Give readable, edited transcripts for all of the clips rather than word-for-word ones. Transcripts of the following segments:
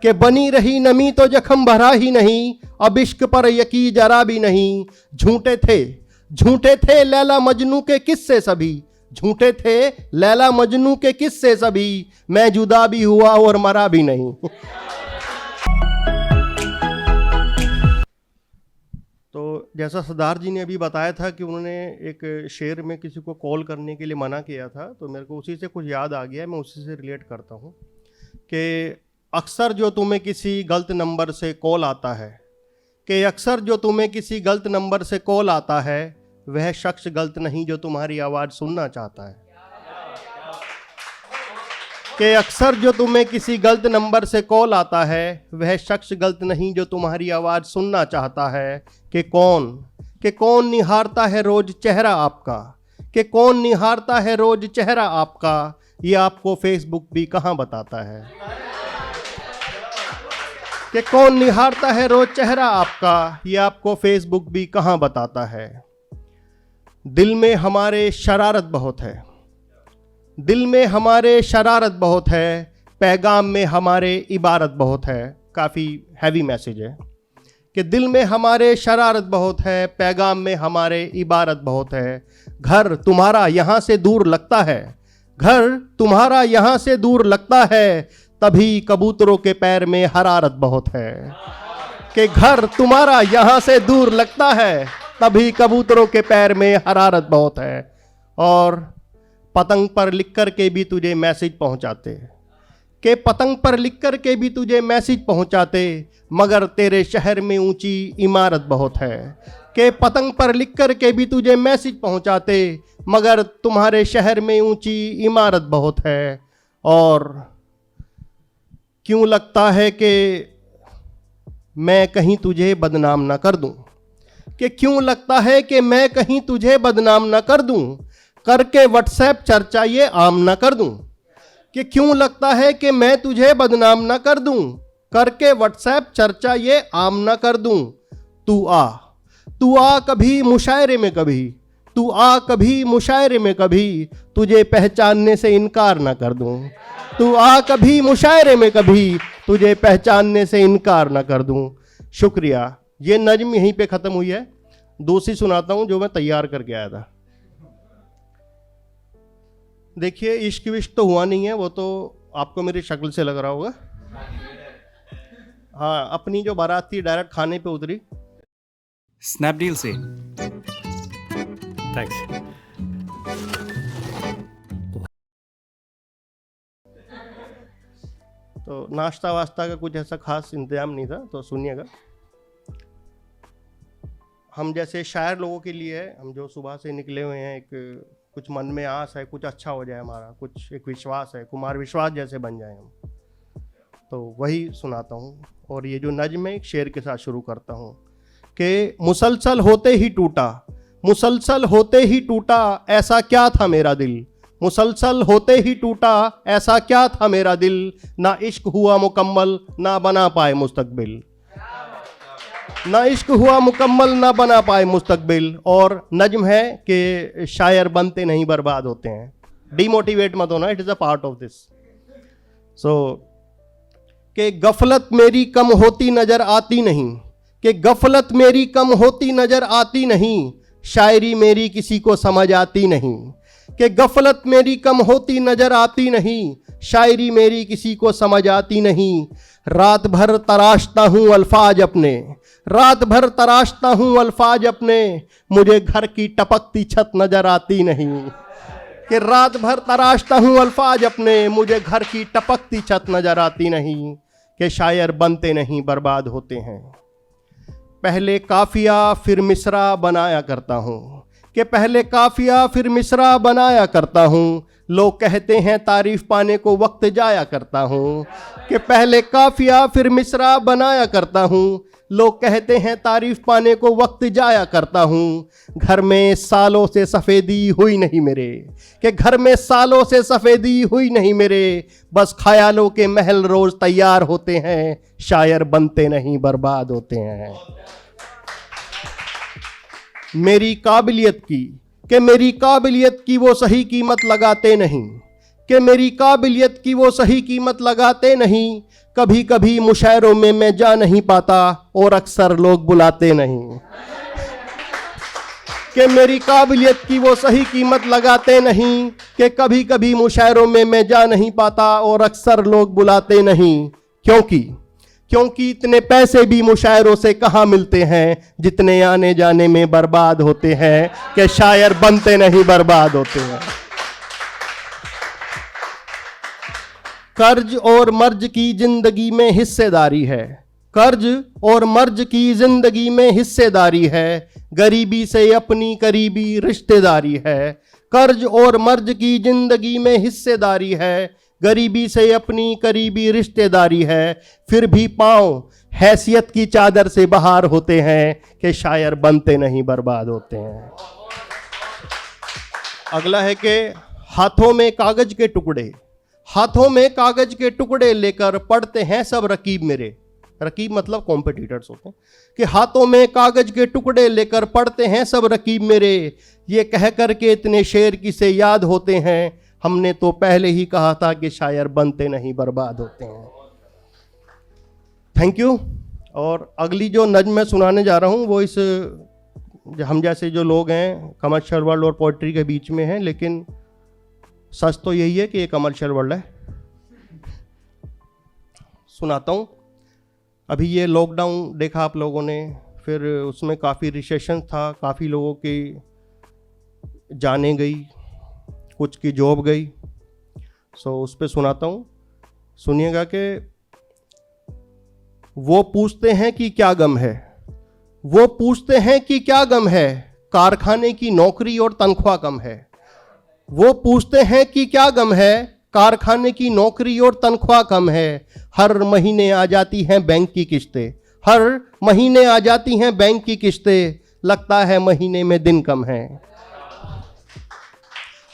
कि बनी रही नमी तो जख्म भरा ही नहीं, अब इश्क पर यकीन जरा भी नहीं। झूठे थे लैला मजनू के किस्से सभी, झूठे थे लैला मजनू के किस्से सभी, मैं जुदा भी हुआ और मरा भी नहीं। तो जैसा सरदार जी ने अभी बताया था कि उन्होंने एक शेर में किसी को कॉल करने के लिए मना किया था, तो मेरे को उसी से कुछ याद आ गया, मैं उसी से रिलेट करता हूँ कि अक्सर जो तुम्हें किसी गलत नंबर से कॉल आता है, कि अक्सर जो तुम्हें किसी गलत नंबर से कॉल आता है, वह शख्स गलत नहीं जो तुम्हारी आवाज़ सुनना चाहता है। कि अक्सर जो तुम्हें किसी गलत नंबर से कॉल आता है, वह शख्स गलत नहीं जो तुम्हारी आवाज़ सुनना चाहता है। कि कौन निहारता है रोज़ चेहरा आपका, कि कौन निहारता है रोज़ चेहरा आपका, ये आपको फेसबुक भी कहाँ बताता है। कि कौन निहारता है रोज़ चेहरा आपका, ये आपको फेसबुक भी कहाँ बताता है। दिल में हमारे शरारत बहुत है, दिल में हमारे शरारत बहुत है, पैगाम में हमारे इबारत बहुत है। काफ़ी हैवी मैसेज है कि दिल में हमारे शरारत बहुत है, पैगाम में हमारे इबारत बहुत है। घर तुम्हारा यहाँ से दूर लगता है, घर तुम्हारा यहाँ से दूर लगता है, तभी कबूतरों के पैर में हरारत बहुत है। कि घर तुम्हारा यहाँ से दूर लगता है, तभी कबूतरों के पैर में हरारत बहुत है। और पतंग पर लिख कर के भी तुझे मैसेज पहुंचाते, कि पतंग पर लिख कर के भी तुझे मैसेज पहुंचाते, मगर तेरे शहर में ऊंची इमारत बहुत है। कि पतंग पर लिख कर के भी तुझे मैसेज पहुंचाते, मगर तुम्हारे शहर में ऊंची इमारत बहुत है। और क्यों लगता है कि मैं कहीं तुझे बदनाम ना कर दूं, कि क्यों लगता है कि मैं कहीं तुझे बदनाम ना कर दूं, करके व्हाट्सएप चर्चा ये आम ना कर दूं। कि क्यों लगता है कि मैं तुझे बदनाम ना कर दूं, करके व्हाट्सएप चर्चा ये आम ना कर दूं। तू आ कभी मुशायरे में कभी, तू आ कभी मुशायरे में कभी, तुझे पहचानने से इनकार ना कर दूं। तू आ कभी मुशायरे में कभी, तुझे पहचानने से इनकार ना कर दूं। शुक्रिया। ये नज्म यहीं पे ख़त्म हुई है। दूसरी सुनाता हूँ जो मैं तैयार करके आया था। देखिए, इश्क विश्क तो हुआ नहीं है, वो तो आपको मेरी शक्ल से लग रहा होगा। हाँ, अपनी जो बारात थी डायरेक्ट खाने पे उतरी। स्नैपडील से। थैंक्स। तो नाश्ता वास्ता का कुछ ऐसा खास इंतजाम नहीं था, तो सुनिएगा। हम जैसे शायर लोगों के लिए है, हम जो सुबह से निकले हुए हैं, एक कुछ मन में आस है, कुछ अच्छा हो जाए हमारा, कुछ एक विश्वास है, कुमार विश्वास जैसे बन जाए हम, तो वही सुनाता हूँ। और ये जो नज्म है एक शेर के साथ शुरू करता हूँ कि मुसलसल होते ही टूटा, मुसलसल होते ही टूटा, ऐसा क्या था मेरा दिल, मुसलसल होते ही टूटा, ऐसा क्या था मेरा दिल, ना इश्क हुआ मुकम्मल ना बना पाए मुस्तकबिल, ना इश्क हुआ मुकम्मल ना बना पाए मुस्तकबिल। और नज्म है कि शायर बनते नहीं बर्बाद होते हैं। डीमोटिवेट मत होना, it is a part of this. सो कि गफलत मेरी कम होती नज़र आती नहीं, कि गफलत मेरी कम होती नज़र आती नहीं, शायरी मेरी किसी को समझ आती नहीं। कि गफलत मेरी कम होती नज़र आती नहीं, शायरी मेरी किसी को समझ आती नहीं। रात भर तराशता हूँ अल्फाज अपने, रात भर तराशता हूँ अल्फाज अपने, मुझे घर की टपकती छत नज़र आती नहीं। कि रात भर तराशता हूँ अल्फाज अपने, मुझे घर की टपकती छत नज़र आती नहीं। कि शायर बनते नहीं बर्बाद होते हैं। पहले काफिया फिर मिसरा बनाया करता हूँ, कि पहले काफिया फिर मिसरा बनाया करता हूँ, लोग कहते हैं तारीफ पाने को वक्त जाया करता हूँ। कि पहले काफिया फिर मिसरा बनाया करता हूँ, लोग कहते हैं तारीफ पाने को वक्त जाया करता हूँ। घर में सालों से सफ़ेदी हुई नहीं मेरे, कि घर में सालों से सफ़ेदी हुई नहीं मेरे, बस ख्यालों के महल रोज़ तैयार होते हैं, शायर बनते नहीं बर्बाद होते हैं। मेरी काबिलियत की, कि मेरी काबिलियत की वो सही कीमत लगाते नहीं, कि मेरी काबिलियत की वो सही कीमत लगाते नहीं। कभी कभी मुशायरों में मैं जा नहीं पाता और अक्सर लोग बुलाते नहीं। कि मेरी काबिलियत की वो सही कीमत लगाते नहीं, कि कभी कभी मुशायरों में मैं जा नहीं पाता और अक्सर लोग बुलाते नहीं। क्योंकि इतने पैसे भी मुशायरों से कहाँ मिलते हैं जितने आने जाने में बर्बाद होते हैं, कि शायर बनते नहीं बर्बाद होते हैं। कर्ज और मर्ज की जिंदगी में हिस्सेदारी है, कर्ज और मर्ज की जिंदगी में हिस्सेदारी है, गरीबी से अपनी करीबी रिश्तेदारी है। कर्ज और मर्ज की जिंदगी में हिस्सेदारी है, गरीबी से अपनी करीबी रिश्तेदारी है। फिर भी पांव हैसियत की चादर से बाहर होते हैं, कि शायर बनते नहीं बर्बाद होते हैं। अगला है कि हाथों में कागज के टुकड़े, हाथों में कागज के टुकड़े लेकर पढ़ते हैं सब रकीब मेरे। रकीब मतलब कॉम्पिटिटर्स होते हैं। कि हाथों में कागज के टुकड़े लेकर पढ़ते हैं सब रकीब मेरे, ये कह कर के इतने शेर किसे याद होते हैं, हमने तो पहले ही कहा था कि शायर बनते नहीं बर्बाद होते हैं। Thank you. और अगली जो नज्म मैं सुनाने जा रहा हूँ वो इस हम जैसे जो लोग हैं कमर्शियल वर्ल्ड और पोइट्री के बीच में हैं, लेकिन सच तो यही है कि ये कमर्शियल वर्ल्ड है। सुनाता हूँ। अभी ये लॉकडाउन देखा आप लोगों ने, फिर उसमें काफ़ी रिसेशन था, काफ़ी लोगों की जानें गई, कुछ की जॉब गई। सो उस पर सुनाता हूँ, सुनिएगा। कि वो पूछते हैं कि क्या गम है, वो पूछते हैं कि क्या गम है, कारखाने की नौकरी और तनख्वाह कम है। वो पूछते हैं कि क्या गम है, कारखाने की नौकरी और तनख्वाह कम है। हर महीने आ जाती हैं बैंक की किस्तें, हर महीने आ जाती हैं बैंक की किस्तें, लगता है महीने में दिन कम है।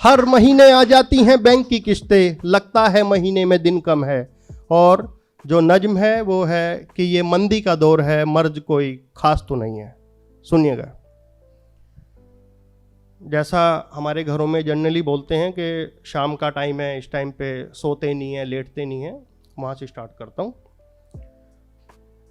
हर महीने आ जाती हैं बैंक की किस्तें, लगता है महीने में दिन कम है। और जो नज्म है वो है कि ये मंदी का दौर है, मर्ज कोई खास तो नहीं है। सुनिएगा। जैसा हमारे घरों में जनरली बोलते हैं कि शाम का टाइम है, इस टाइम पे सोते नहीं है, लेटते नहीं है, वहाँ से स्टार्ट करता हूँ।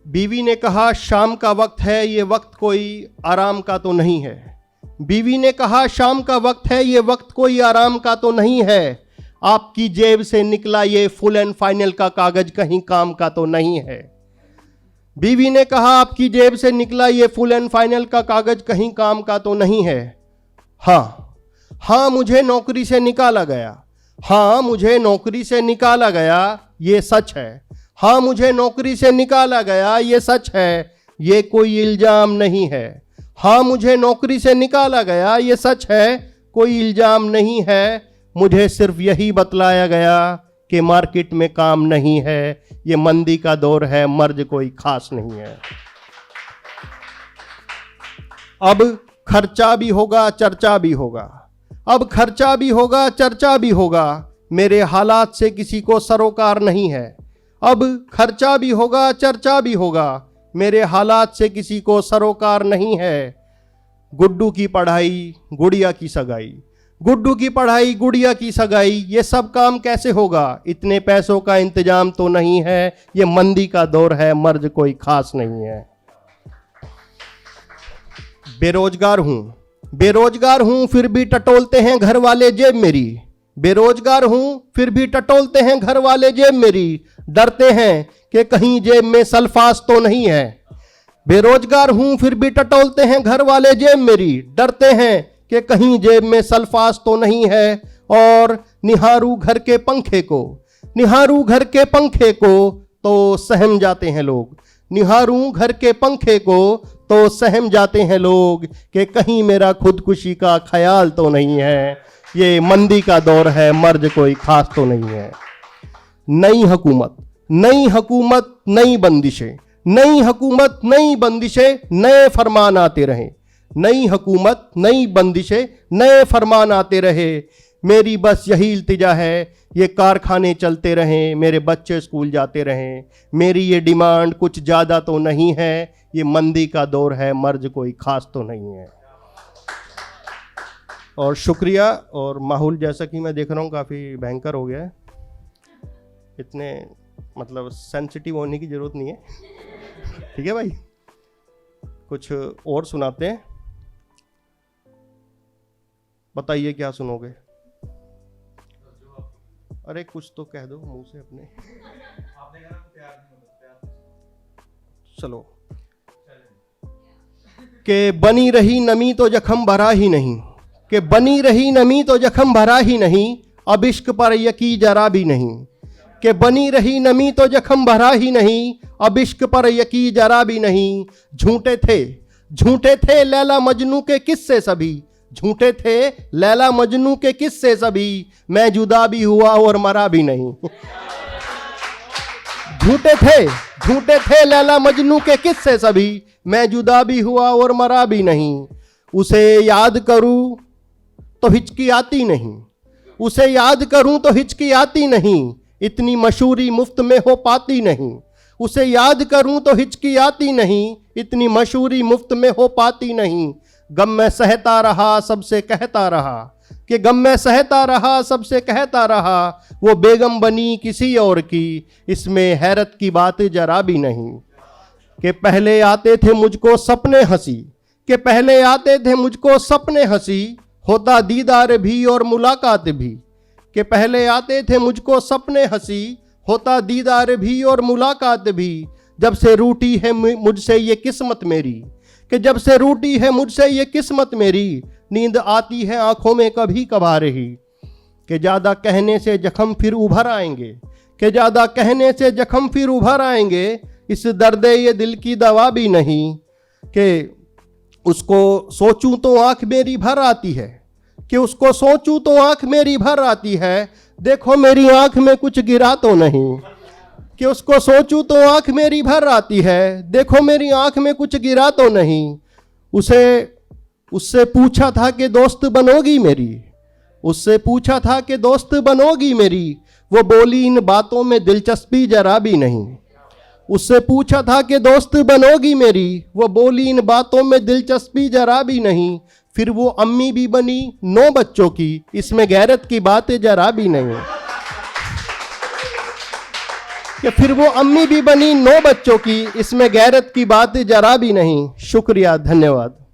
बीवी ने कहा शाम का वक्त है, ये वक्त कोई आराम का तो नहीं है। बीवी ने कहा शाम का वक्त है, ये वक्त कोई आराम का तो नहीं है। आपकी जेब से निकला ये फुल एंड फाइनल का कागज कहीं काम का तो नहीं है। बीवी ने कहा आपकी जेब से निकला ये फुल एंड फाइनल का कागज कहीं काम का तो नहीं है। हाँ मुझे नौकरी से निकाला गया, हाँ मुझे नौकरी से निकाला गया, ये सच है। हाँ मुझे नौकरी से निकाला गया, ये सच है, ये कोई इल्जाम नहीं है। हाँ मुझे नौकरी से निकाला गया, ये सच है, कोई इल्जाम नहीं है। मुझे सिर्फ यही बतलाया गया कि मार्केट में काम नहीं है, ये मंदी का दौर है, मर्ज कोई खास नहीं है। अब खर्चा भी होगा, चर्चा भी होगा, अब खर्चा भी होगा, चर्चा भी होगा, मेरे हालात से किसी को सरोकार नहीं है। अब खर्चा भी होगा, चर्चा भी होगा, मेरे हालात से किसी को सरोकार नहीं है। गुड्डू की पढ़ाई, गुड़िया की सगाई, गुड्डू की पढ़ाई, गुड़िया की सगाई, ये सब काम कैसे होगा, इतने पैसों का इंतजाम तो नहीं है, ये मंदी का दौर है, मर्ज कोई खास नहीं है। बेरोजगार हूं फिर भी टटोलते हैं घर वाले जेब मेरी। बेरोजगार हूं फिर भी टटोलते हैं घर वाले जेब मेरी, डरते हैं कि कहीं जेब में सल्फास तो नहीं है। बेरोजगार हूं फिर भी टटोलते हैं घर वाले जेब मेरी, डरते हैं कि कहीं जेब में सल्फास तो नहीं है। और निहारू घर के पंखे को, निहारू घर के पंखे को तो सहम जाते हैं लोग, निहारू घर के पंखे को तो सहम जाते हैं लोग, कि कहीं मेरा खुदकुशी का ख्याल तो नहीं है, ये मंदी का दौर है, मर्ज कोई खास तो नहीं है। नई हुकूमत, नई हुकूमत, नई बंदिशें, नई हुकूमत, नई बंदिशें, नए फरमान आते रहे। नई हुकूमत, नई बंदिशें, नए फरमान आते रहे। मेरी बस यही इल्तिजा है, ये कारखाने चलते रहें, मेरे बच्चे स्कूल जाते रहें। मेरी ये डिमांड कुछ ज़्यादा तो नहीं है, ये मंदी का दौर है, मर्ज कोई खास तो नहीं है। और शुक्रिया। और माहौल जैसा कि मैं देख रहा हूँ काफ़ी भयंकर हो गया है, इतने मतलब सेंसिटिव होने की ज़रूरत नहीं है। ठीक है भाई, कुछ और सुनाते हैं, बताइए क्या सुनोगे? अरे कुछ तो कह दो मुंह से अपने। चलो। कि बनी रही नमी तो जख्म भरा ही नहीं, कि बनी रही नमी तो जख्म भरा ही नहीं, अब इश्क पर यकी जरा भी नहीं। कि बनी रही नमी तो जख्म भरा ही नहीं, अब इश्क पर यकी जरा भी नहीं। झूठे थे लैला मजनू के किस्से सभी, झूठे थे लैला मजनू के किस्से सभी, मैं जुदा भी हुआ और मरा भी नहीं। झूठे थे लैला मजनू के किस्से सभी, मैं जुदा भी हुआ और मरा भी नहीं। उसे याद करूं तो हिचकी आती नहीं, उसे याद करूं तो हिचकी आती नहीं, इतनी मशहूरी मुफ्त में हो पाती नहीं। उसे याद करूं तो हिचकी आती नहीं, इतनी मशहूरी मुफ्त में हो पाती नहीं। गम में सहता रहा सबसे कहता रहा, कि गम में सहता रहा सबसे कहता रहा, वो बेगम बनी किसी और की, इसमें हैरत की बात जरा भी नहीं। कि पहले आते थे मुझको सपने हंसी, कि पहले आते थे मुझको सपने हंसी, होता दीदार भी और मुलाकात भी। कि पहले आते थे मुझको सपने हंसी, होता दीदार भी और मुलाकात भी। जब से रूठी है मुझसे ये किस्मत मेरी, कि जब से रूठी है मुझसे ये किस्मत मेरी, नींद आती है आंखों में कभी कभार ही। कि ज़्यादा कहने से जख्म फिर उभर आएंगे, कि ज़्यादा कहने से जख्म फिर उभर आएंगे, इस दर्द ये दिल की दवा भी नहीं। कि उसको सोचूं तो आंख मेरी भर आती है, कि उसको सोचूं तो आंख मेरी भर आती है, देखो मेरी आंख में कुछ गिरा तो नहीं। कि उसको सोचूं तो आंख मेरी भर आती है, देखो मेरी आंख में कुछ गिरा तो नहीं। उससे पूछा था कि दोस्त बनोगी मेरी, उससे पूछा था कि दोस्त बनोगी मेरी, वो बोली इन बातों में दिलचस्पी जरा भी नहीं। उससे पूछा था कि दोस्त बनोगी मेरी, वो बोली इन बातों में दिलचस्पी जरा भी नहीं। फिर वो अम्मी भी बनी 9 बच्चों की, इसमें गैरत की बात जरा भी नहीं। कि फिर वो अम्मी भी बनी 9 बच्चों की, इसमें गैरत की बात जरा भी नहीं। शुक्रिया, धन्यवाद।